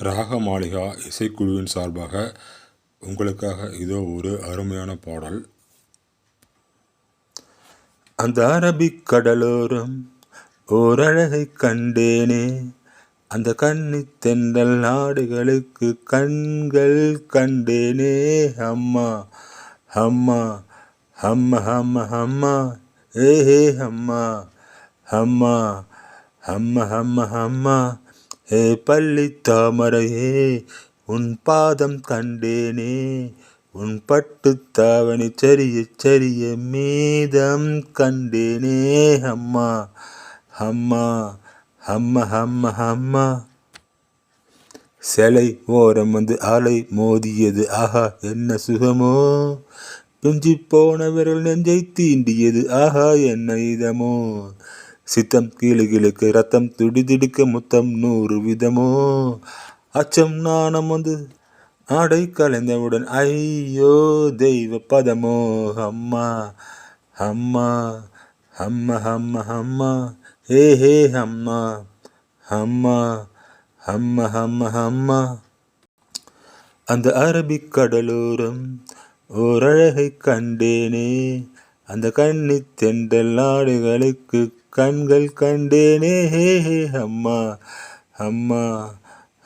ராகமாளிகா இசைக்குழுவின் சார்பாக உங்களுக்காக இதோ ஒரு அருமையான பாடல். அந்த அரபிக் கடலோரம் ஓரழகை கண்டேனே, அந்த கன்னித் தென்றல் நாடுகளுக்கு கண்கள் கண்டேனே. அம்மா அம்மா அம்மா அம்மா அம்மா ஏஹே அம்மா அம்மா அம்மா அம்மா அம்மா ஏ பள்ளி தாமரையே, உன் பாதம் கண்டேனே, உன் பட்டு தாவணி சரிய சரிய மீதம் கண்டேனே. அம்மா அம்மா அம்மா அம்மா அம்மா சிலை ஓரம் வந்து அலை மோதியது, ஆஹா என்ன சுகமோ, பிஞ்சி போன விரல் நெஞ்சை தீண்டியது, ஆஹா என்ன இதமோ, சித்தம் கீழு கிழக்கு ரத்தம் துடிதுடிக்க முத்தம் 100 விதமோ, அச்சம் நாணம் வந்து ஆடை கலைந்தவுடன் ஐயோ தெய்வ பதமோ. அம்மா அம்மா அம்மா அம்மா அம்மா ஏஹே அம்மா அம்மா அம்மா அம்மா அம்மா அந்த அரபிக் கடலோரம் ஓரழகை கண்டேனே, அந்த கன்னித் தென்றல் நாடுகளுக்கு கண்கள் கண்டேனே. அம்மா அம்மா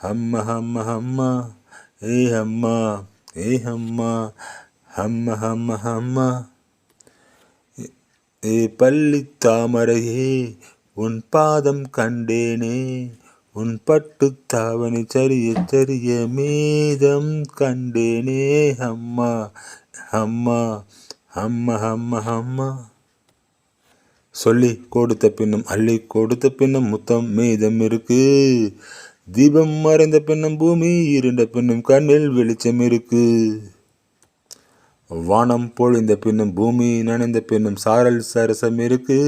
அம்மா அம்மா அம்மா ஏ அம்மா ஏ அம்மா அம்மா அம்மா அம்மா ஏ பள்ளி தாமரையே, உன் பாதம் கண்டேனே, உன் பட்டு தாவணி சரிய சரிய மீதம் கண்டேனே. அம்மா அம்மா அம்மா அம்மா அம்மா சொல்லி கொடுத்த பின்னும் அள்ளி கொடுத்த பின்னும் முத்தம் மீதம் இருக்கு, தீபம் மறைந்த பின்னும் பூமி இருண்ட பின்னும் கண்ணில் வெளிச்சம் இருக்கு, வானம் பொழிந்த பின்னும் பூமி நனைந்த பின்னும் சாரல் சரசம் இருக்கு,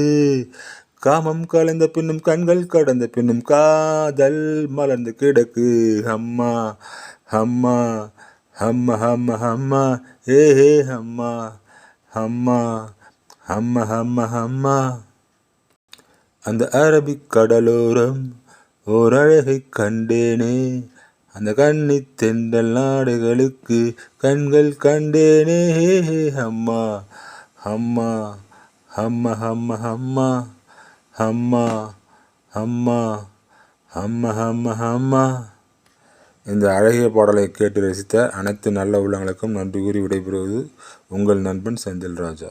காமம் கலைந்த பின்னும் கண்கள் கடந்த பின்னும் காதல் மலர்ந்து கிடக்கு. அம்மா அம்மா அம்மா அம்மா அம்மா ஏஹே அம்மா அம்மா அம்மா அம்மா அம்மா அந்த அரபிக் கடலோரம் ஓரழகை கண்டேனே, அந்த கன்னித் தென்றல் நாடுகளுக்கு கண்கள் கண்டேனே. அம்மா அம்மா அம்மா அம்மா அம்மா அம்மா அம்மா அம்மா அம்மா அம்மா இந்த அழகிய பாடலை கேட்டு ரசித்த அனைத்து நல்ல உள்ளங்களுக்கும் நன்றி கூறி விடைபெறுவது உங்கள் நண்பன் செந்தில் ராஜா.